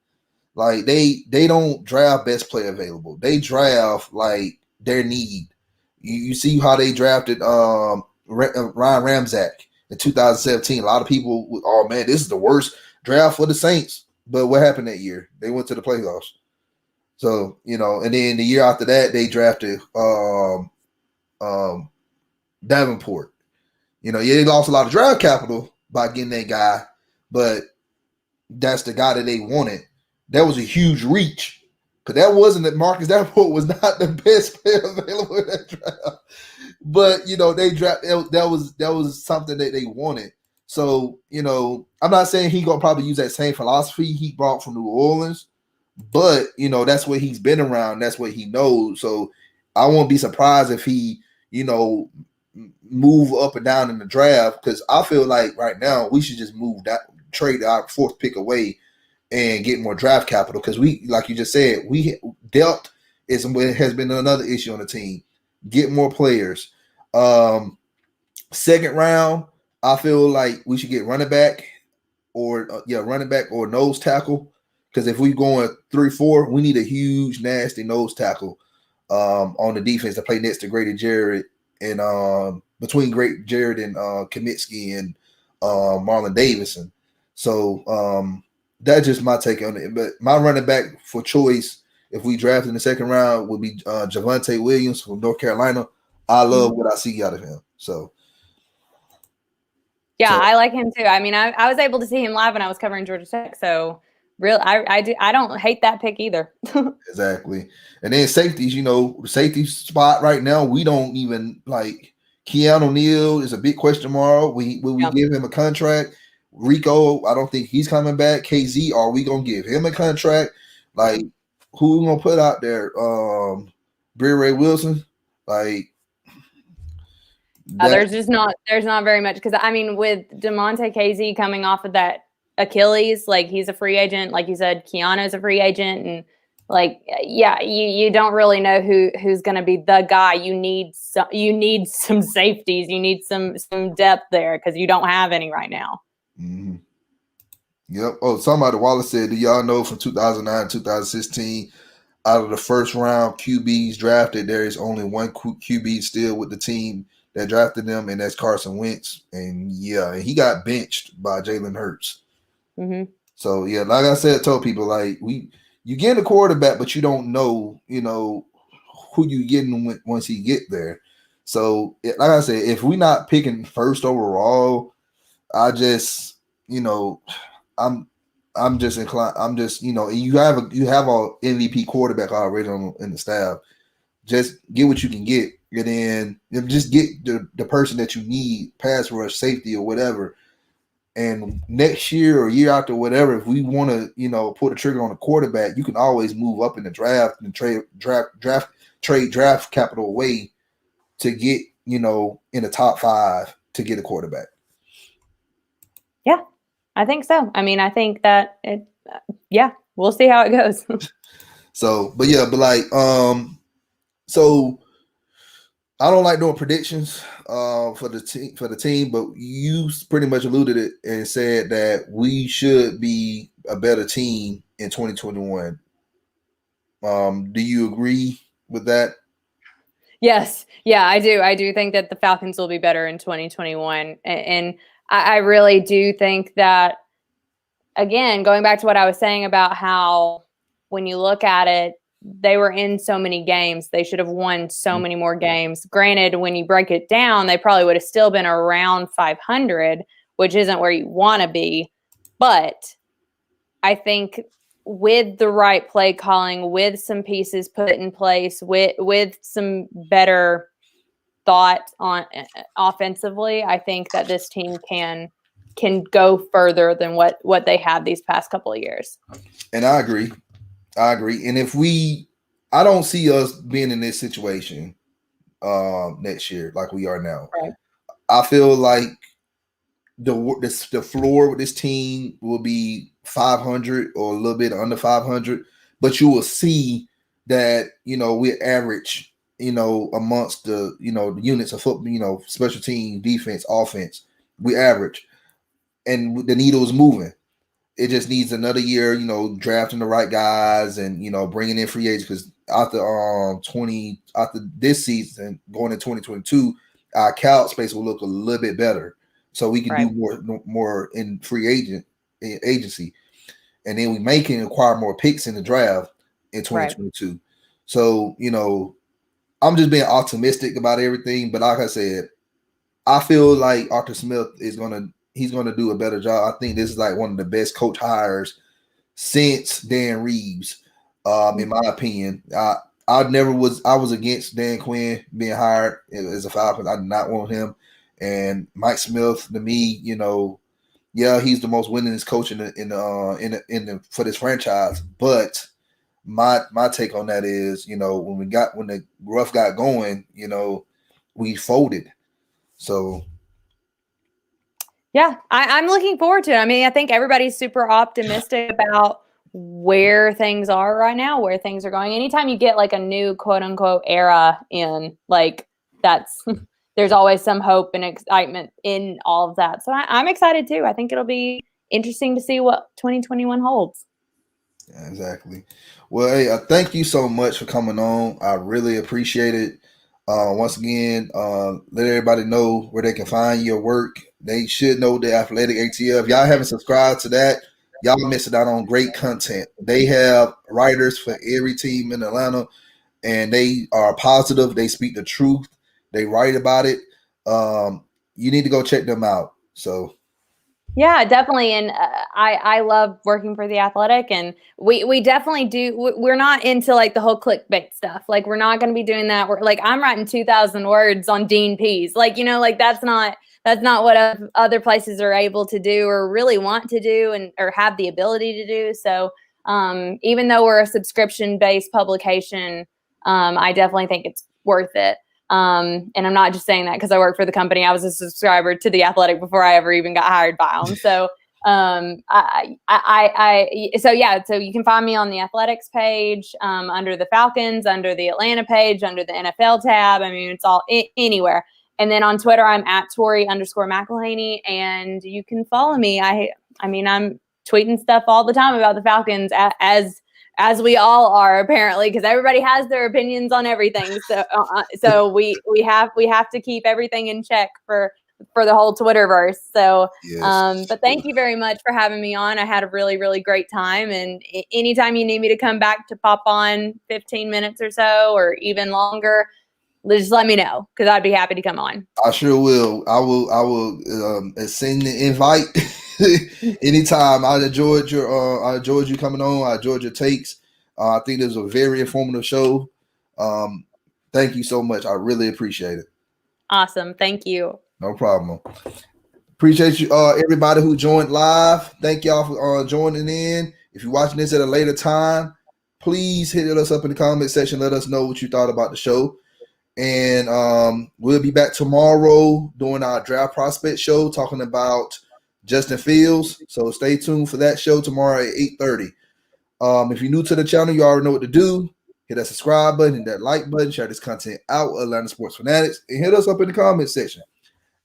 Like they don't draft best player available. They draft like their need. You see how they drafted Ryan Ramczak in 2017. A lot of people, oh man, this is the worst draft for the Saints. But what happened that year? They went to the playoffs. So, and then the year after that, they drafted Davenport. They lost a lot of draft capital by getting that guy, but that's the guy that they wanted. That was a huge reach. Because that wasn't that Marcus Davenport was not the best player available in that draft. But, they draft that was something that they wanted. So, I'm not saying he's going to probably use that same philosophy he brought from New Orleans, But that's what he's been around. That's what he knows. So I won't be surprised if he, move up and down in the draft, because I feel like right now we should just trade our fourth pick away and get more draft capital, because we, like you just said, we depth has been another issue on the team. Get more players. Second round, I feel like we should get running back or nose tackle, because if we going 3-4, we need a huge nasty nose tackle on the defense to play next to Grady Jarrett, and between Great Jarrett and Kaminsky and Marlon Davidson. So that's just my take on it. But my running back for choice, if we draft in the second round, would be Javonte Williams from North Carolina. I love what I see out of him. So I like him too. I mean, I was able to see him live when I was covering Georgia Tech. So I don't hate that pick either. Exactly. And then safeties, the safety spot right now, we don't even like. Keanu Neal is a big question mark. Will we give him a contract? Rico, I don't think he's coming back. KZ, are we gonna give him a contract? Like, who we gonna put out there? Ray Wilson? Like, there's not very much, because I mean, with DeMonte KZ coming off of that Achilles, like, he's a free agent. Like you said, Keanu's a free agent, and like, you don't really know who's going to be the guy. You need some safeties. You need some depth there, because you don't have any right now. Mm-hmm. Yep. Oh, somebody, Wallace said, do y'all know from 2009 2016, out of the first round QBs drafted, there is only one QB still with the team that drafted them, and that's Carson Wentz. And he got benched by Jalen Hurts. Mm-hmm. So like I said, told people, like, you get a quarterback, but you don't know, who you getting once he get there. So like I said, if we're not picking first overall, I just, I'm just inclined. I'm just, you have a MVP quarterback already in the staff. Just get what you can get, and then just get the person that you need, pass rush, safety, or whatever. And next year or year after, whatever, if we want to, pull the trigger on a quarterback, you can always move up in the draft and trade draft capital away to get, in the top 5 to get a quarterback. Yeah, I think so. I mean, I think that we'll see how it goes. So I don't like doing predictions for the team, but you pretty much alluded it and said that we should be a better team in 2021. Do you agree with that? Yes. Yeah, I do. I do think that the Falcons will be better in 2021. And I really do think that, again, going back to what I was saying about how when you look at it, they were in so many games. They should have won so many more games. Granted, when you break it down, they probably would have still been around 500, which isn't where you want to be. But I think with the right play calling, with some pieces put in place, with some better thought on offensively, I think that this team can go further than what they have these past couple of years. And I agree. And I don't see us being in this situation next year like we are now. Right. I feel like the floor with this team will be 500 or a little bit under 500, but you will see that we average amongst the the units of football, special team, defense, offense, we average, and the needle is moving. It just needs another year, drafting the right guys and bringing in free agents, because after this season going in 2022, our cap space will look a little bit better, so we can do more in free agency, and then we can acquire more picks in the draft in 2022. Right. So I'm just being optimistic about everything, but like I said, I feel like Arthur Smith he's gonna do a better job. I think this is like one of the best coach hires since Dan Reeves, in my opinion. I was against Dan Quinn being hired as a Falcon. I did not want him. And Mike Smith, to me, he's the most winningest coach in the for this franchise. But my take on that is, when the rough got going, we folded. So yeah, I'm looking forward to it. I mean, I think everybody's super optimistic about where things are right now, where things are going. Anytime you get like a new quote unquote era in, like that's there's always some hope and excitement in all of that. So I'm excited too. I think it'll be interesting to see what 2021 holds. yeah, exactly. Well, hey, thank you so much for coming on. I really appreciate it. Once again, let everybody know where they can find your work. They should know the Athletic ATL. If y'all haven't subscribed to that, y'all missing out on great content. They have writers for every team in Atlanta, and they are positive. They speak the truth. They write about it. You need to go check them out. So yeah, definitely. And I love working for The Athletic, and we definitely do. We're not into like the whole clickbait stuff. Like we're not going to be doing that. We're like, I'm writing 2,000 words on Dean Pease. Like, like that's not what other places are able to do or really want to do and or have the ability to do. So even though we're a subscription based publication, I definitely think it's worth it. And I'm not just saying that because I work for the company. I was a subscriber to The Athletic before I ever even got hired by them. So, so you can find me on the Athletics page, under the Falcons, under the Atlanta page, under the NFL tab. I mean, it's all anywhere. And then on Twitter, I'm at Tori_McElhaney, and you can follow me. I mean, I'm tweeting stuff all the time about the Falcons as we all are, apparently, because everybody has their opinions on everything. So we have to keep everything in check for the whole Twitterverse. So, yes. But thank you very much for having me on. I had a really, really great time. And anytime you need me to come back to pop on 15 minutes or so, or even longer, just let me know, because I'd be happy to come on. I sure will. I will send the invite anytime. I enjoyed you coming on. I enjoyed your takes. I think this was a very informative show. Thank you so much. I really appreciate it. Awesome. Thank you. No problem. Appreciate you, everybody who joined live. Thank y'all for joining in. If you're watching this at a later time, please hit us up in the comment section. Let us know what you thought about the show. And we'll be back tomorrow doing our draft prospect show, talking about Justin Fields. So stay tuned for that show tomorrow at 8:30. If you're new to the channel, you already know what to do. Hit that subscribe button, hit that like button, share this content out with Atlanta Sports Fanatics, and hit us up in the comment section.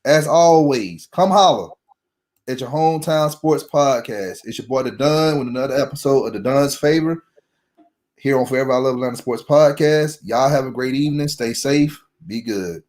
As always, come holler at your hometown sports podcast. It's your boy The Dunn with another episode of The Dunn's Favor here on Forever I Love Atlanta Sports Podcast. Y'all have a great evening. Stay safe. Be good.